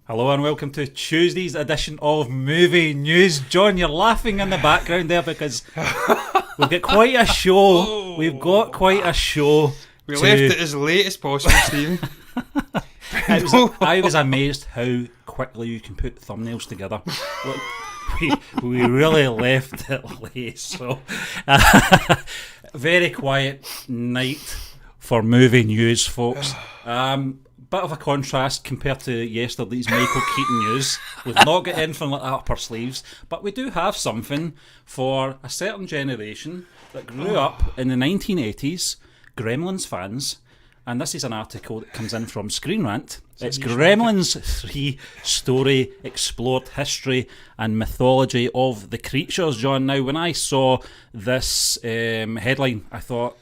Hello and welcome to Tuesday's edition of Movie News. John, you're laughing in the background there because we've got quite a show. We've got quite a show. We left it as late as possible, Stephen. I was amazed how quickly you can put thumbnails together. We really left it late. So, very quiet night for movie news, folks. Bit of a contrast compared to yesterday's Michael Keaton news. We've not got anything like that up our sleeves, but we do have something for a certain generation that grew up in the 1980s, Gremlins fans. And this is an article that comes in from Screen Rant. It's Gremlins 3 story, explored history and mythology of the creatures, John. Now, when I saw this headline, I thought,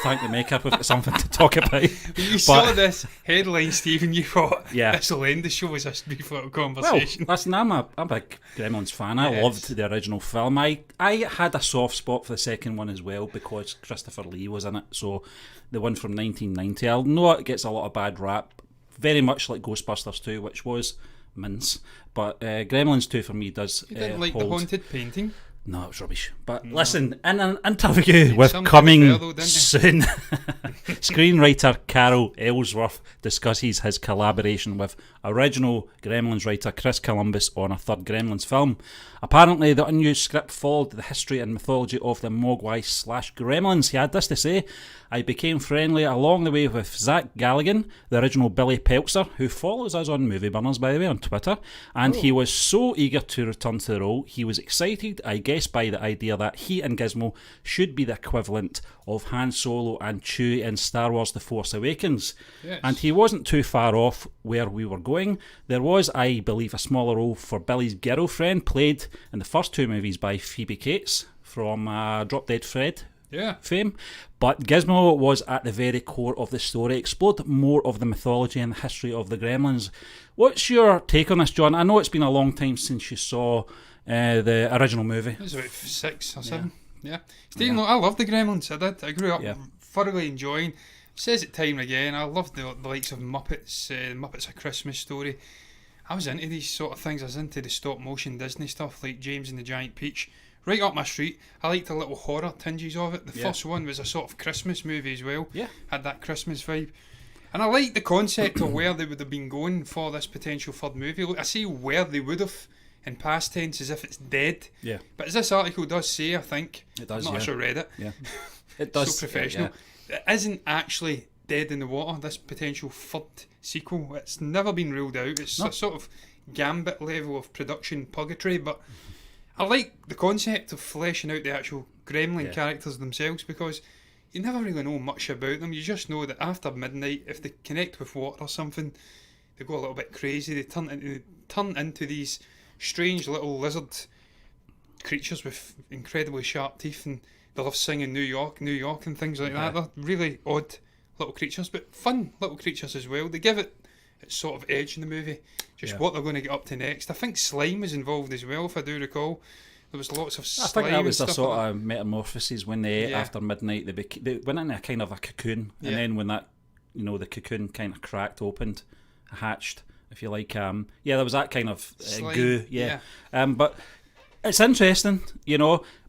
thank the maker, we've got something to talk about. You saw this headline, Stephen, you thought, this will end the show as a brief little conversation. Well, listen, I'm a big Gremlins fan. I loved the original film. I had a soft spot for the second one as well because Christopher Lee was in it. So the one from 1990, I know it gets a lot of bad rap, very much like Ghostbusters 2, which was mince. But Gremlins 2 for me does You didn't like hold. the haunted painting? No, it was rubbish. But listen, in an interview with coming soon, screenwriter Carol Ellsworth discusses his collaboration with original Gremlins writer Chris Columbus on a third Gremlins film. Apparently, the unused script followed the history and mythology of the Mogwai/Gremlins. He had this to say: I became friendly along the way with Zach Galligan, the original Billy Peltzer, who follows us on Movie Burners, by the way, on Twitter, and he was so eager to return to the role. He was excited, I guess, by the idea that he and Gizmo should be the equivalent of Han Solo and Chewie in Star Wars The Force Awakens. Yes. And he wasn't too far off where we were going. There was, I believe, a smaller role for Billy's girlfriend, played in the first two movies by Phoebe Cates from Drop Dead Fred fame. But Gizmo was at the very core of the story, explored more of the mythology and the history of the Gremlins. What's your take on this, John? I know it's been a long time since you saw the original movie. It was about 6 or 7. Yeah. Stephen, look, I loved the Gremlins. I did. I grew up thoroughly enjoying. Says it time and again. I loved the likes of Muppets, Muppets A Christmas Story. I was into these sort of things. I was into the stop motion Disney stuff like James and the Giant Peach. Right up my street. I liked the little horror tinges of it. The first one was a sort of Christmas movie as well. Yeah. Had that Christmas vibe. And I liked the concept of where they would have been going for this potential third movie. Look, I say where they would have in past tense as if it's dead. Yeah. But as this article does say, I think, it does, I've not actually read it. Yeah. It does. So professional. It isn't actually dead in the water, this potential third sequel. It's never been ruled out. It's a sort of gambit level of production purgatory, but I like the concept of fleshing out the actual Gremlin characters themselves because you never really know much about them. You just know that after midnight, if they connect with water or something, they go a little bit crazy. They turn into these strange little lizard creatures with incredibly sharp teeth, and they love singing New York and things like that. They're really odd little creatures, but fun little creatures as well. They give it its sort of edge in the movie, just what they're going to get up to next. I think slime was involved as well, if I do recall. There was lots of slime. I think that was a sort of metamorphosis when they ate after midnight. They went into a kind of a cocoon, and then when that, the cocoon kind of cracked, opened, hatched, if you like. There was that kind of goo. But it's interesting,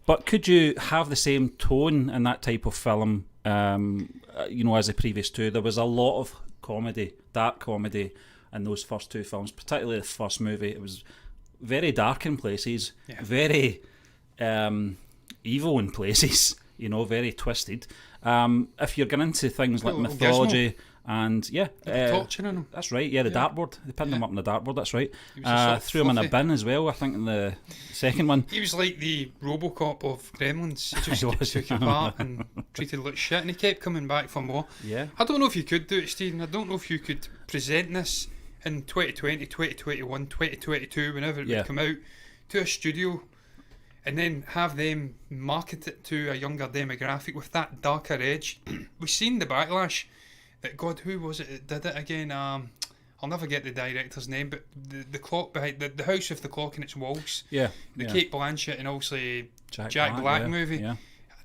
But could you have the same tone in that type of film, as the previous two? There was a lot of comedy, dark comedy, in those first two films, particularly the first movie. It was very dark in places, very evil in places, very twisted. If you're getting into things like mythology... Gizmo. And torching on him. That's right. Yeah, the dartboard. They pinned him up on the dartboard. That's right. Threw him in a bin as well. I think in the second one. He was like the RoboCop of Gremlins. He just took apart and treated like shit, and he kept coming back for more. Yeah. I don't know if you could do it, Stephen. I don't know if you could present this in 2020, 2021, 2022, whenever it would come out, to a studio, and then have them market it to a younger demographic with that darker edge. We've seen the backlash. God, who was it that did it again? I'll never get the director's name, but the clock behind the house with the clock in its walls. Yeah. The Kate Blanchett and also Jack Black movie. Yeah.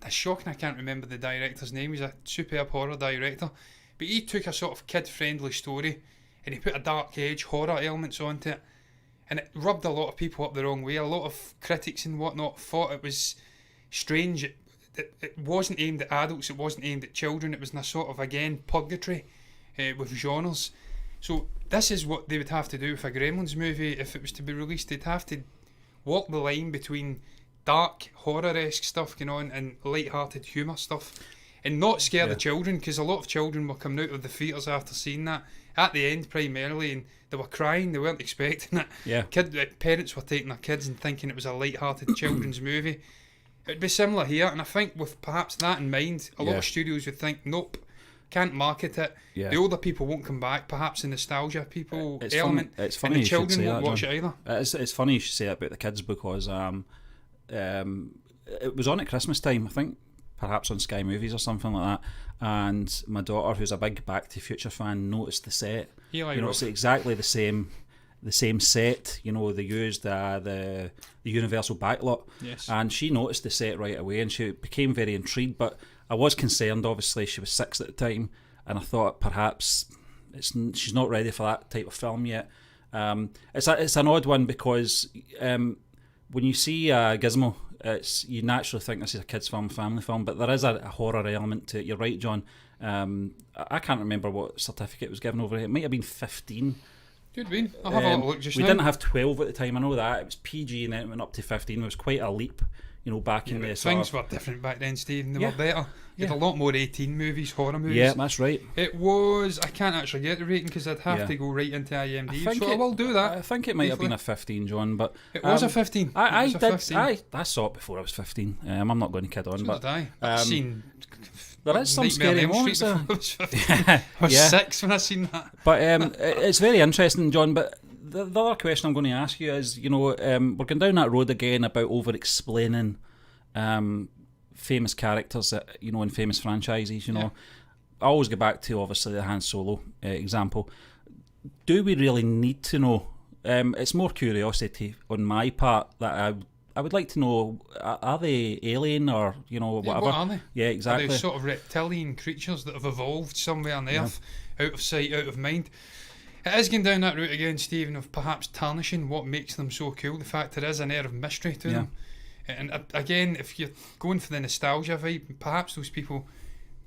It's shocking I can't remember the director's name. He's a superb horror director. But he took a sort of kid-friendly story and he put a dark edge, horror elements onto it, and it rubbed a lot of people up the wrong way. A lot of critics and whatnot thought it was strange. It wasn't aimed at adults, it wasn't aimed at children, it was in a sort of, again, purgatory with genres. So this is what they would have to do with a Gremlins movie if it was to be released. They'd have to walk the line between dark, horror-esque stuff going on and light-hearted humour stuff, and not scare the children, because a lot of children were coming out of the theatres after seeing that, at the end primarily, and they were crying, they weren't expecting it. Yeah. Parents were taking their kids and thinking it was a light-hearted children's movie. It'd be similar here, and I think with perhaps that in mind, a lot of studios would think, nope, can't market it. Yeah. The older people won't come back, perhaps the nostalgia people element, it's funny and the you children should say won't that, watch John. it either. It's funny you should say that about the kids, because it was on at Christmas time, I think, perhaps on Sky Movies or something like that, and my daughter, who's a big Back to the Future fan, noticed the set. It's exactly the same set. They used the Universal backlot, and she noticed the set right away, and she became very intrigued. But I was concerned. Obviously, she was 6 at the time, and I thought perhaps she's not ready for that type of film yet. It's an odd one, because when you see Gizmo, you naturally think this is a kids' film, family film, but there is a horror element to it. You're right, John. I can't remember what certificate was given over here. It might have been 15. Could be. I'll have a little look just now. We didn't have 12 at the time, I know that. It was PG and then it went up to 15. It was quite a leap, back in the things were different back then, Steve, they were better. You had a lot more 18 movies, horror movies. Yeah, that's right. It was, I can't actually get the rating because I'd have to go right into IMDb, I will do that. I think it might have been a 15, John, but it was a 15. I saw it before I was 15. I'm not going to kid on, so but I've seen. There is some scary moments there. I was 6 when I seen that. But it's very interesting, John. But the other question I'm going to ask you is, we're going down that road again about over-explaining famous characters, in famous franchises. I always go back to, obviously, the Han Solo example. Do we really need to know? It's more curiosity on my part that I would like to know, are they alien or, whatever? Yeah, what are they? Yeah, exactly. Are they sort of reptilian creatures that have evolved somewhere on Earth, out of sight, out of mind? It is going down that route again, Stephen, of perhaps tarnishing what makes them so cool. The fact there is an air of mystery to them. And again, if you're going for the nostalgia vibe, perhaps those people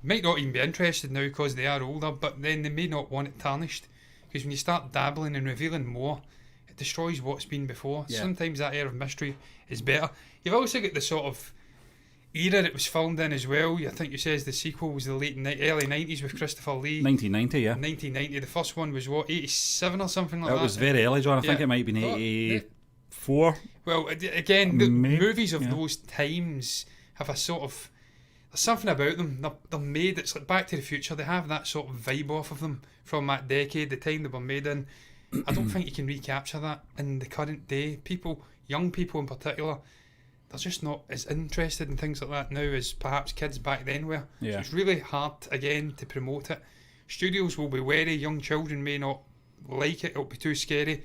might not even be interested now because they are older, but then they may not want it tarnished. Because when you start dabbling and revealing more, it destroys what's been before. Sometimes that air of mystery is better. You've also got the sort of era it was filmed in as well. I think you says the sequel was the early 90s with Christopher Lee. 1990, yeah. 1990. The first one was 87 or something like that. It was very early, John. I think it might have been 84. Well, again, the movies of those times have a sort of, there's something about them. They're made. It's like Back to the Future. They have that sort of vibe off of them from that decade, the time they were made in. I don't think you can recapture that in the current day. People, young people in particular, they're just not as interested in things like that now as perhaps kids back then were. So it's really hard, again, to promote it. Studios will be wary. Young children may not like it. It'll be too scary.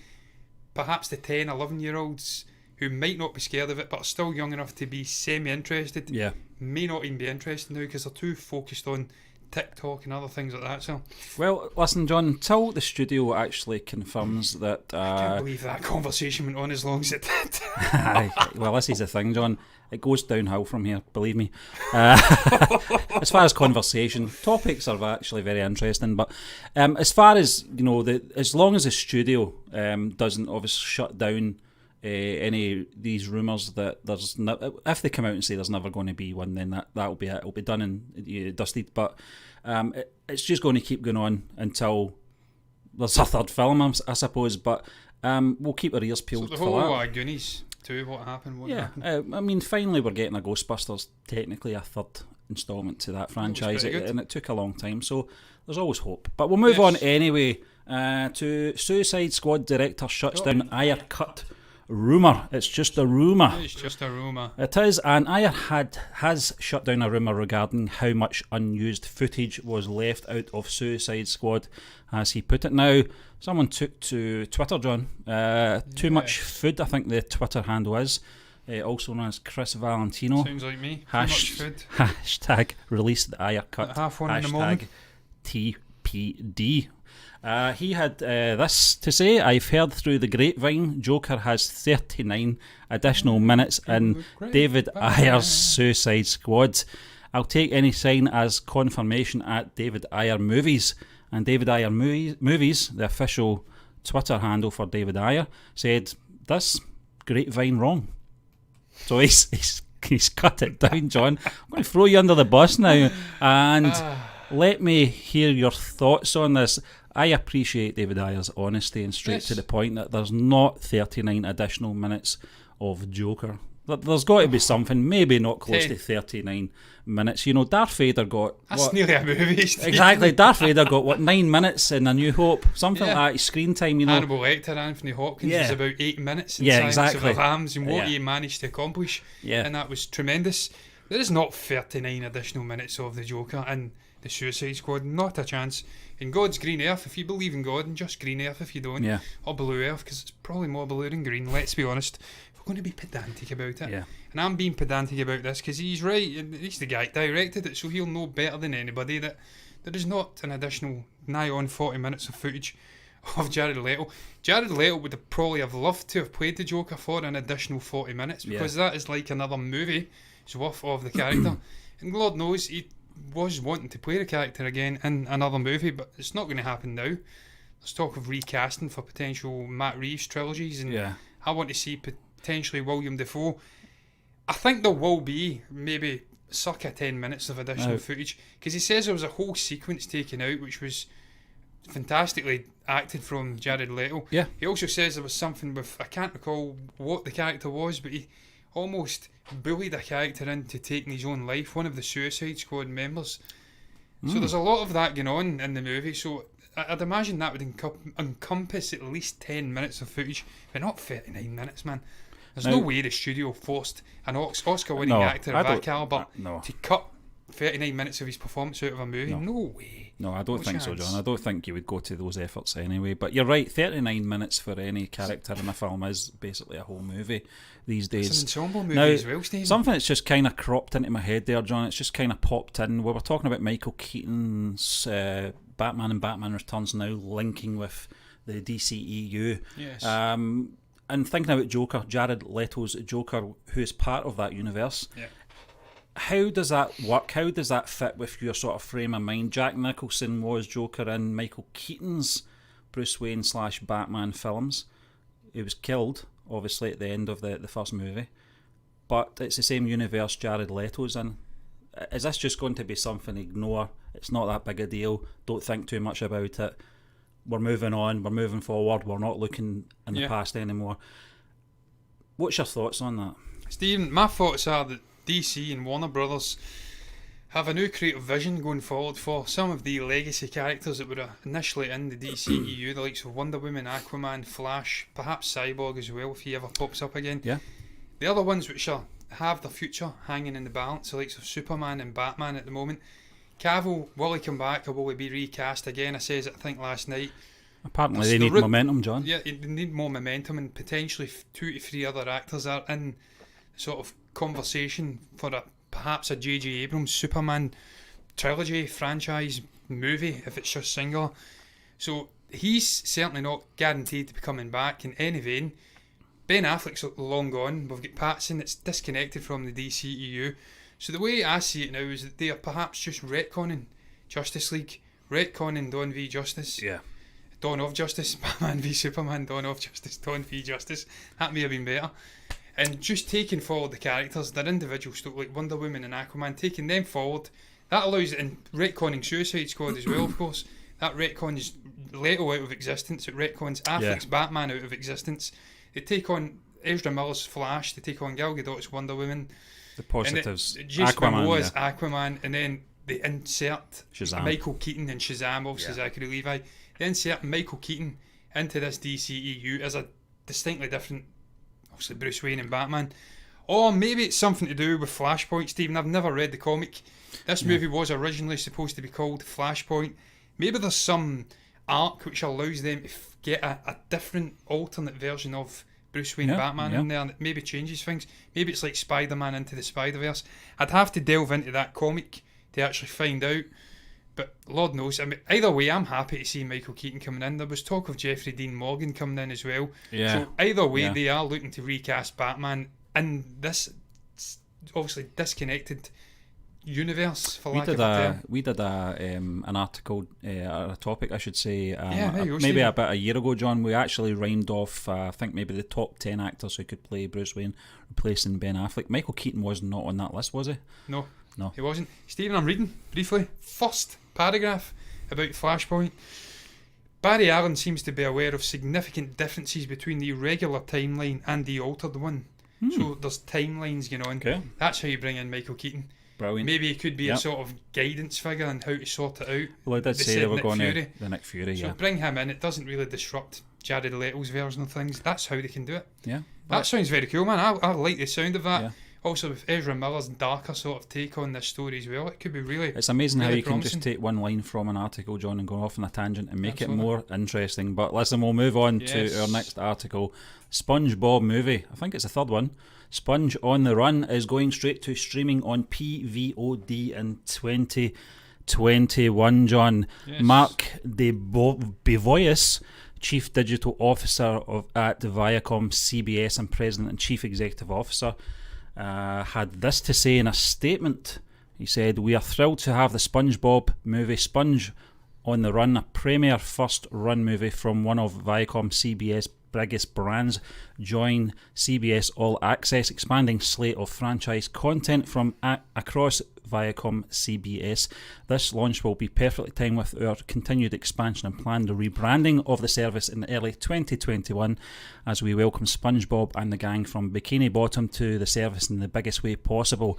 Perhaps the 10, 11-year-olds who might not be scared of it but are still young enough to be semi-interested may not even be interested now because they're too focused on TikTok and other things like that. So, well, listen, John, until the studio actually confirms that I can't believe that conversation went on as long as it did. Well, this is the thing, John, it goes downhill from here, believe me. As far as conversation, topics are actually very interesting, but as far as, as long as the studio doesn't obviously shut down any of these rumours that there's if they come out and say there's never going to be one, then that'll be it. It'll be done and dusted. But it's just going to keep going on until there's a third film, I suppose. But we'll keep our ears peeled so the for whole that. Goonies too. What happened? I mean, finally we're getting a Ghostbusters, technically a third instalment to that franchise, and it took a long time. So there's always hope. But we'll move on anyway to Suicide Squad director shuts down Ayer cut. Rumour. It's just a rumour. It's just a rumour. It is, and Ayer has shut down a rumour regarding how much unused footage was left out of Suicide Squad, as he put it. Now, someone took to Twitter, John. Too much food, I think the Twitter handle is. Also known as Chris Valentino. Sounds like me. Too much food. Hashtag release the Ayer cut. At half one in the morning. TPD. He had this to say: "I've heard through the grapevine Joker has 39 additional minutes in David Ayer's Suicide Squad. I'll take any sign as confirmation at David Ayer Movies." And David Ayer Movies, the official Twitter handle for David Ayer, said this grapevine wrong. So he's cut it down, John. I'm going to throw you under the bus now, and let me hear your thoughts on this. I appreciate David Ayer's honesty and straight to the point that there's not 39 additional minutes of Joker. There's got to be something, maybe not close to 39 minutes. You know, Darth Vader got... That's nearly a movie, Steve. Exactly, Darth Vader got, 9 minutes in A New Hope? Something like that, his screen time, you know. Hannibal Lecter, Anthony Hopkins was about 8 minutes in Silence of the Lambs, and what he managed to accomplish, and that was tremendous. There is not 39 additional minutes of the Joker in the Suicide Squad, not a chance. In God's green earth, if you believe in God, and just green earth if you don't, or blue earth, because it's probably more blue than green, let's be honest. If we're going to be pedantic about it, and I'm being pedantic about this because he's right, and he's the guy that directed it, so he'll know better than anybody that there is not an additional nigh on 40 minutes of footage of Jared Leto. Jared Leto would have probably have loved to have played the Joker for an additional 40 minutes, because that is like another movie's worth of the character. And Lord knows he was wanting to play the character again in another movie, but it's not going to happen now. There's talk of recasting for potential Matt Reeves trilogies, and I want to see potentially William Dafoe. I think there will be maybe circa 10 minutes of additional footage, because he says there was a whole sequence taken out which was fantastically acted from Jared Leto. He also says there was something with, I can't recall what the character was, but he almost bullied a character into taking his own life, one of the Suicide Squad members. So there's a lot of that going on in the movie, so I'd imagine that would encompass at least 10 minutes of footage, but not 39 minutes, man. There's no way the studio forced an Oscar-winning actor of that calibre to cut 39 minutes of his performance out of a movie. No way. No, I don't think so, John. I don't think you would go to those efforts anyway. But you're right, 39 minutes for any character in a film is basically a whole movie these days. It's an ensemble movie as well, Steve. Something that's just kind of cropped into my head there, John. It's just kind of popped in. We were talking about Michael Keaton's Batman and Batman Returns now linking with the DCEU. Yes. And thinking about Joker, Jared Leto's Joker, who's part of that universe. How does that work? How does that fit with your sort of frame of mind? Jack Nicholson was Joker in Michael Keaton's Bruce Wayne / Batman films. He was killed, obviously, at the end of the first movie. But it's the same universe Jared Leto's in. Is this just going to be something ignore? It's not that big a deal. Don't think too much about it. We're moving on. We're moving forward. We're not looking in the past anymore. What's your thoughts on that? Stephen, my thoughts are that DC and Warner Brothers have a new creative vision going forward for some of the legacy characters that were initially in the DCEU, the likes of Wonder Woman, Aquaman, Flash, perhaps Cyborg as well if he ever pops up again. The other ones which have the future hanging in the balance, the likes of Superman and Batman at the moment. Cavill, will he come back or will he be recast again? I says it, I think, last night. Apparently they need momentum, John. Yeah, they need more momentum, and potentially 2 to 3 other actors are in sort of conversation for perhaps a J.J. Abrams Superman trilogy franchise movie if it's just singular. So he's certainly not guaranteed to be coming back in any vein. Ben Affleck's long gone. We've got Pattinson that's disconnected from the DCEU. So the way I see it now is that they are perhaps just retconning Justice League, retconning Dawn v Justice. Dawn of Justice, Batman v Superman, Dawn of Justice, Dawn v Justice. That may have been better. And just taking forward the characters, their individual stuff like Wonder Woman and Aquaman, taking them forward. That allows it, and retconning Suicide Squad as well, of course. That retcons Leto out of existence. It retcons Affleck's Batman out of existence. They take on Ezra Miller's Flash. They take on Gal Gadot's Wonder Woman. The positives. Jason Momoa's Aquaman, and then they insert Michael Keaton and Shazam, obviously Zachary Levi. They insert Michael Keaton into this DCEU as a distinctly different, obviously, Bruce Wayne and Batman. Or maybe it's something to do with Flashpoint, Stephen. I've never read the comic. This movie was originally supposed to be called Flashpoint. Maybe there's some arc which allows them to get a different, alternate version of Bruce Wayne Batman in there, and it maybe changes things. Maybe it's like Spider-Man into the Spider-Verse. I'd have to delve into that comic to actually find out. But Lord knows, I mean, either way, I'm happy to see Michael Keaton coming in. There was talk of Jeffrey Dean Morgan coming in as well. Yeah. So either way, they are looking to recast Batman in this obviously disconnected universe. For lack of a term. We did an article, a topic, I should say, maybe Stephen. about a year ago, John. We actually rhymed off, I think maybe the top 10 actors who could play Bruce Wayne, replacing Ben Affleck. Michael Keaton was not on that list, was he? No, he No. wasn't. Stephen, I'm reading briefly. First paragraph about Flashpoint. Barry Allen seems to be aware of significant differences between the regular timeline and the altered one. So there's timelines going on. Okay. That's how you bring in Michael Keaton. Brilliant. Maybe it could be a sort of guidance figure on how to sort it out. Well, I did say they were going to the Nick Fury, So bring him in. It doesn't really disrupt Jared Leto's version of things. That's how they can do it. Yeah. That sounds very cool, man. I like the sound of that. Yeah. Also, with Ezra Miller's darker sort of take on this story as well, it could be really. It's amazing really how you promising. can just take one line from an article, John, and go off on a tangent and make it more interesting. But listen, we'll move on to our next article. SpongeBob movie. I think it's the third one. Sponge on the Run is going straight to streaming on PVOD in 2021, John. Yes. Mark Bevoyes, Chief Digital Officer at Viacom CBS and President and Chief Executive Officer, had this to say in a statement. He said, "We are thrilled to have the SpongeBob movie Sponge on the Run, a premier first-run movie from one of Viacom CBS biggest brands, join CBS All Access, expanding slate of franchise content from across Viacom CBS. This launch will be perfectly timed with our continued expansion and planned rebranding of the service in early 2021 as we welcome SpongeBob and the gang from Bikini Bottom to the service in the biggest way possible."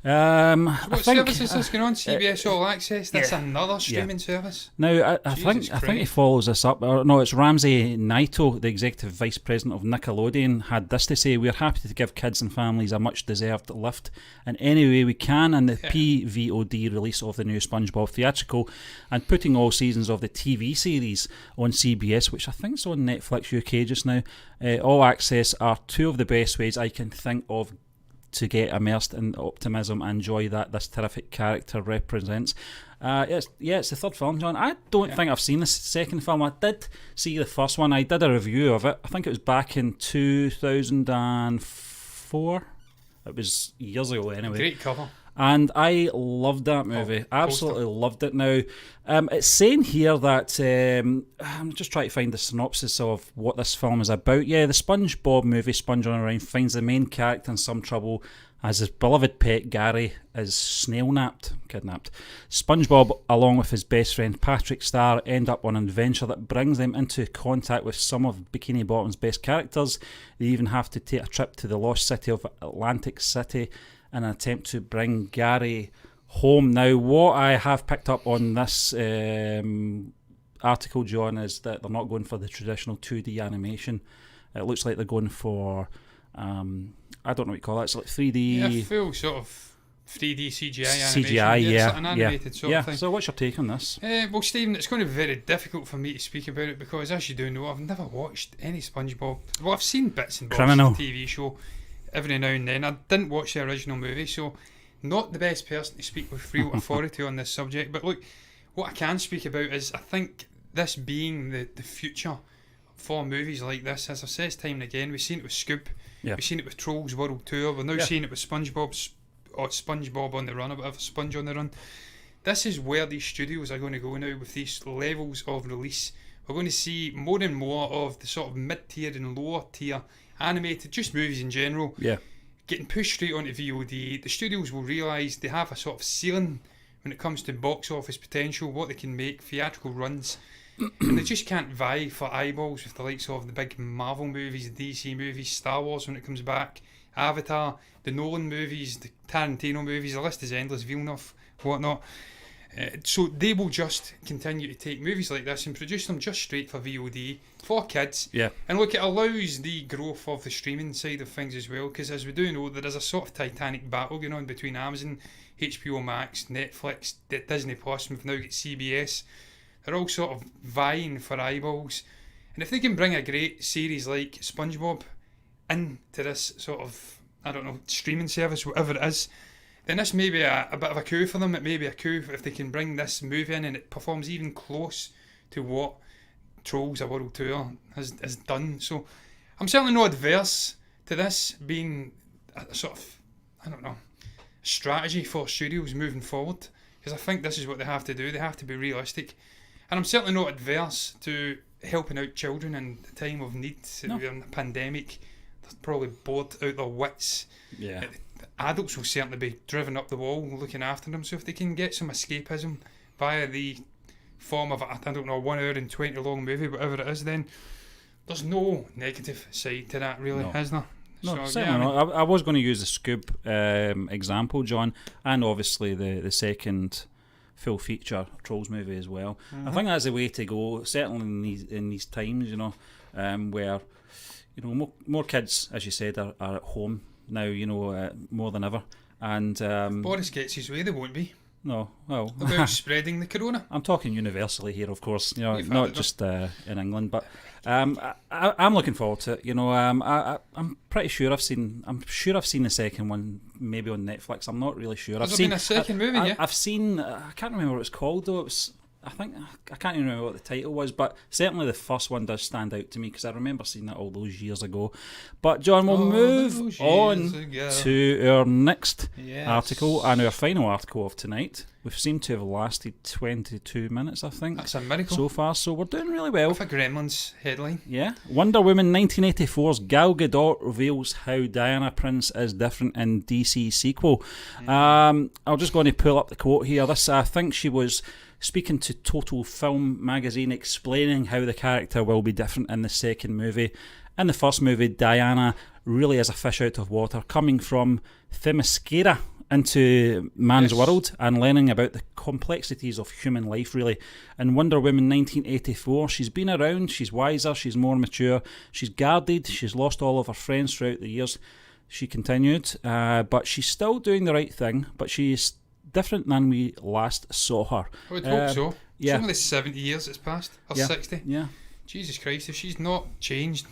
What service is this going on? CBS All Access? That's another streaming service? Now, I think he follows this up. No, it's Ramsey Naito, the Executive Vice President of Nickelodeon, had this to say: "We are happy to give kids and families a much-deserved lift in any way we can, and the PVOD release of the new SpongeBob theatrical and putting all seasons of the TV series on CBS, which I think is on Netflix UK just now, All Access are two of the best ways I can think of to get immersed in optimism and joy that this terrific character represents." It's the third film, John. I don't think I've seen the second film. I did see the first one. I did a review of it. I think it was back in 2004. It was years ago anyway. Great cover. And I loved that movie. Absolutely loved it. Now, it's saying here that I'm just trying to find the synopsis of what this film is about. Yeah, the SpongeBob movie, Sponge on a Run, finds the main character in some trouble as his beloved pet Gary is kidnapped. SpongeBob, along with his best friend Patrick Star, end up on an adventure that brings them into contact with some of Bikini Bottom's best characters. They even have to take a trip to the lost city of Atlantic City in an attempt to bring Gary home. Now, what I have picked up on this article, John, is that they're not going for the traditional 2D animation. It looks like they're going for, I don't know what you call that, it's like 3D... Yeah, full sort of 3D CGI animation. CGI, It's like an animated sort of thing. So what's your take on this? Well, Stephen, it's going to be very difficult for me to speak about it because, as you do know, I've never watched any SpongeBob. Well, I've seen bits and bobs of the TV show every now and then. I didn't watch the original movie, so not the best person to speak with real authority on this subject. But look, what I can speak about is I think this being the future for movies like this. As I've said time and again, we've seen it with Scoob, we've seen it with Trolls World Tour, we're now seeing it with SpongeBob on the Run, or whatever, Sponge on the Run. This is where these studios are going to go now with these levels of release. We're going to see more and more of the sort of mid-tier and lower tier animated, just movies in general, getting pushed straight onto VOD. The studios will realise they have a sort of ceiling when it comes to box office potential, what they can make, theatrical runs, and they just can't vie for eyeballs with the likes of the big Marvel movies, the DC movies, Star Wars when it comes back, Avatar, the Nolan movies, the Tarantino movies, the list is endless, Villeneuve, whatnot. So they will just continue to take movies like this and produce them just straight for VOD for kids. And look, it allows the growth of the streaming side of things as well, because as we do know, there is a sort of titanic battle going on between Amazon, HBO Max, Netflix, Disney Plus, and we've now got CBS. They're all sort of vying for eyeballs. And if they can bring a great series like SpongeBob into this sort of, I don't know, streaming service, whatever it is, then this may be a bit of a coup for them. It may be a coup if they can bring this movie in and it performs even close to what Trolls: A World Tour has done. So I'm certainly not adverse to this being a sort of, I don't know, strategy for studios moving forward, because I think this is what they have to do. They have to be realistic, and I'm certainly not adverse to helping out children in the time of need. No. In the pandemic, they're probably bored out their wits. Yeah. Adults will certainly be driven up the wall looking after them, so if they can get some escapism via the form of, I don't know, 1 hour and 20 long movie, whatever it is, then there's no negative side to that, really, is there? No, So, certainly not. I was going to use the Scoob example, John, and obviously the second full feature Trolls movie as well. I think that's the way to go, certainly in these times, where more kids, as you said, are at home now, more than ever. And Boris gets his way, they won't be. No, well, about spreading the corona. I'm talking universally here, of course, not just in England, but I'm looking forward to it. I'm pretty sure I've seen the second one, maybe on Netflix. I'm not really sure. Has there been a second movie? Yeah, I've seen. I can't remember what it's called though. It was. I can't even remember what the title was, but certainly the first one does stand out to me because I remember seeing it all those years ago. But John, we'll move on to our next article and our final article of tonight. We've seemed to have lasted 22 minutes, I think. That's a miracle so far, so we're doing really well. With a Gremlins headline. Yeah. Wonder Woman 1984's Gal Gadot reveals how Diana Prince is different in DC sequel. I'm just going to pull up the quote here. This, I think she was speaking to Total Film magazine, explaining how the character will be different in the second movie. In the first movie, Diana really is a fish out of water, coming from Themyscira into man's world and learning about the complexities of human life, really. In Wonder Woman 1984, she's been around, she's wiser, she's more mature, she's guarded, she's lost all of her friends throughout the years, she continued, but she's still doing the right thing, but she's different than we last saw her. I would hope so. Yeah. It's only 70 years it's passed, or 60. Yeah. Jesus Christ, if she's not changed,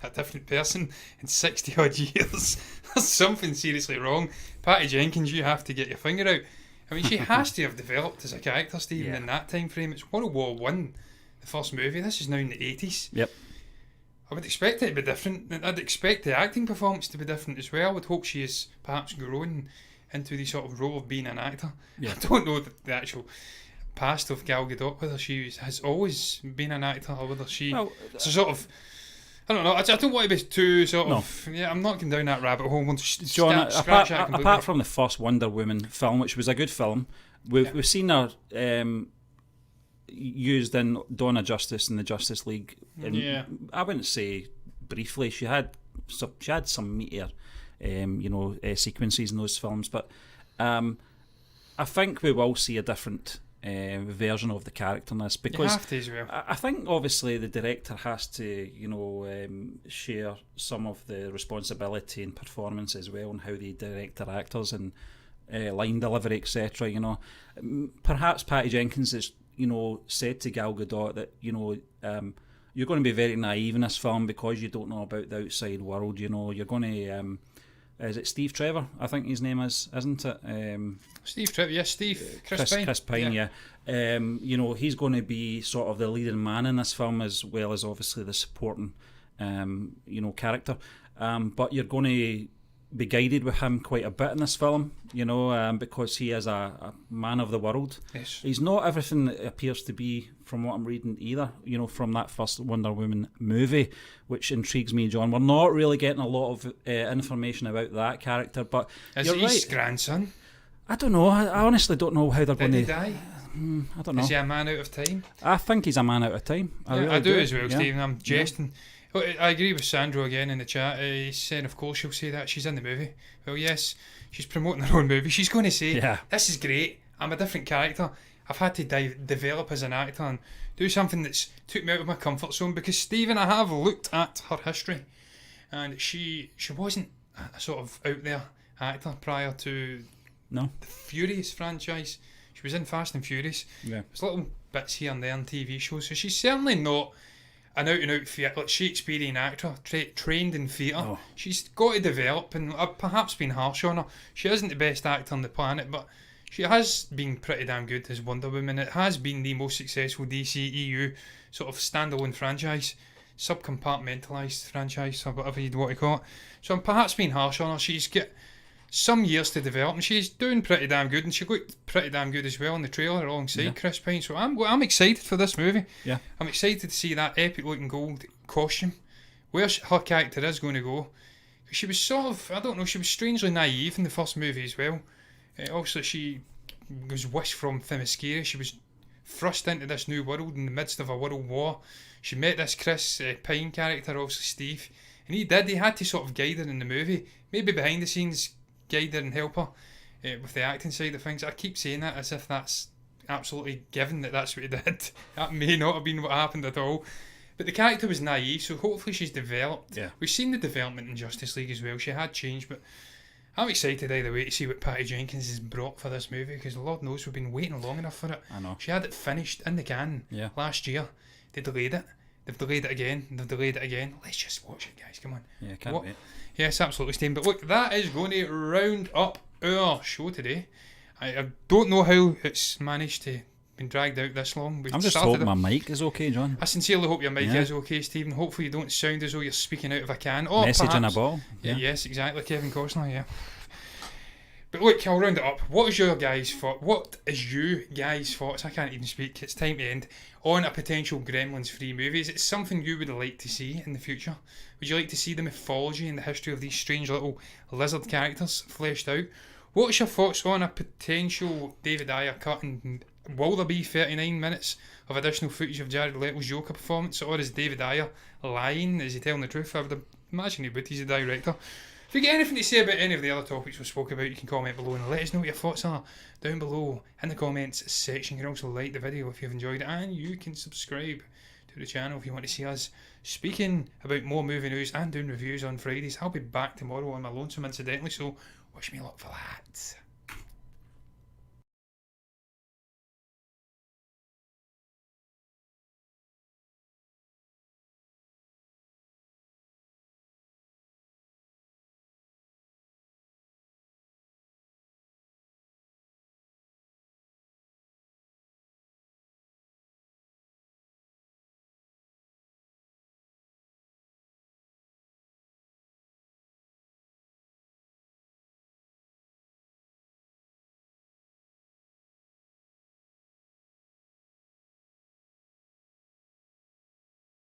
a different person in 60 odd years, there's something seriously wrong. Patty Jenkins, you have to get your finger out. I mean, she has to have developed as a character, Stephen, in that time frame. It's World War One, the first movie. This is now in the 80s. Yep. I would expect it to be different. I'd expect the acting performance to be different as well. I would hope she is perhaps grown into the sort of role of being an actor. Yeah. I don't know the actual past of Gal Gadot, whether she has always been an actor or whether she sort of, I don't know. I don't want to be too sort of. Yeah, I'm not going down that rabbit hole. John, apart from the first Wonder Woman film, which was a good film, we've seen her used in Dawn of Justice and the Justice League. I wouldn't say briefly. She had some meatier, sequences in those films, but I think we will see a different version of the character in this, because you have to as well. I think obviously the director has to share some of the responsibility and performance as well, and how they direct their actors and line delivery, etc. Perhaps Patty Jenkins has said to Gal Gadot that you're going to be very naive in this film because you don't know about the outside world. You're going to is it Steve Trevor? I think his name is, isn't it? Steve Trevor, yes, Steve. Chris Pine. Chris Pine, yeah. He's going to be sort of the leading man in this film, as well as obviously the supporting, character. But you're going to be guided with him quite a bit in this film, because he is a man of the world. Yes. He's not everything that appears to be, from what I'm reading either, from that first Wonder Woman movie, which intrigues me, John. We're not really getting a lot of information about that character, but is he his grandson? I don't know. I honestly don't know how they're going to... Did he die? I don't know. Is he a man out of time? I think he's a man out of time. I do as well, Stephen. I'm jesting. Well, I agree with Sandro again in the chat. He's saying, of course, she'll say that. She's in the movie. Well, yes, she's promoting her own movie. She's going to say, this is great. I'm a different character. I've had to develop as an actor and do something that's took me out of my comfort zone, because, Stephen, I have looked at her history, and she wasn't a sort of out there actor prior to the Furious franchise. She was in Fast and Furious. Yeah. There's little bits here and there on TV shows, so she's certainly not an out-and-out theatre, like Shakespearean actor, trained in theatre. She's got to develop, and I've perhaps been harsh on her. She isn't the best actor on the planet, but she has been pretty damn good as Wonder Woman. It has been the most successful DCEU sort of standalone franchise, subcompartmentalised franchise, or whatever you'd want to call it. So I'm perhaps being harsh on her. She's got some years to develop, and she's doing pretty damn good, and she looked pretty damn good as well in the trailer alongside Chris Pine. So I'm excited for this movie. Yeah, I'm excited to see that epic looking gold costume, where her character is going to go. She was sort of, I don't know, she was strangely naive in the first movie as well. Also, she was wished from Themyscira. She was thrust into this new world in the midst of a world war. She met this Chris Pine character, obviously Steve, and he had to sort of guide her in the movie, maybe behind the scenes guide her and help her with the acting side of things. I keep saying that as if that's absolutely given, that's what he did. That may not have been what happened at all. But the character was naive, so hopefully she's developed. Yeah. We've seen the development in Justice League as well. She had changed, but I'm excited either way to see what Patty Jenkins has brought for this movie, because Lord knows we've been waiting long enough for it. I know. She had it finished in the can last year. They delayed it. They've delayed it again. They've delayed it again. Let's just watch it, guys. Come on. Yeah, can't wait. Yes, absolutely, Steve. But look, that is going to round up our show today. I don't know how it's managed to been dragged out this long. I'm just hoping my mic is okay, John. I sincerely hope your mic is okay, Stephen. Hopefully you don't sound as though you're speaking out of a can. Or message in a ball. Yeah. Yes, exactly. Kevin Costner, yeah. But look, I'll round it up. What is your guys' thought? What is you guys' thoughts? I can't even speak. It's time to end. On a potential Gremlins 3 movie. Is it something you would like to see in the future? Would you like to see the mythology and the history of these strange little lizard characters fleshed out? What's your thoughts on a potential David Ayer cut, and will there be 39 minutes of additional footage of Jared Leto's Joker performance, or is David Ayer lying? Is he telling the truth? I would imagine he would. He's a director. If you get anything to say about any of the other topics we spoke about, you can comment below and let us know what your thoughts are down below in the comments section. You can also like the video if you've enjoyed it, and you can subscribe to the channel if you want to see us speaking about more movie news and doing reviews on Fridays. I'll be back tomorrow on my lonesome, incidentally, so wish me luck for that.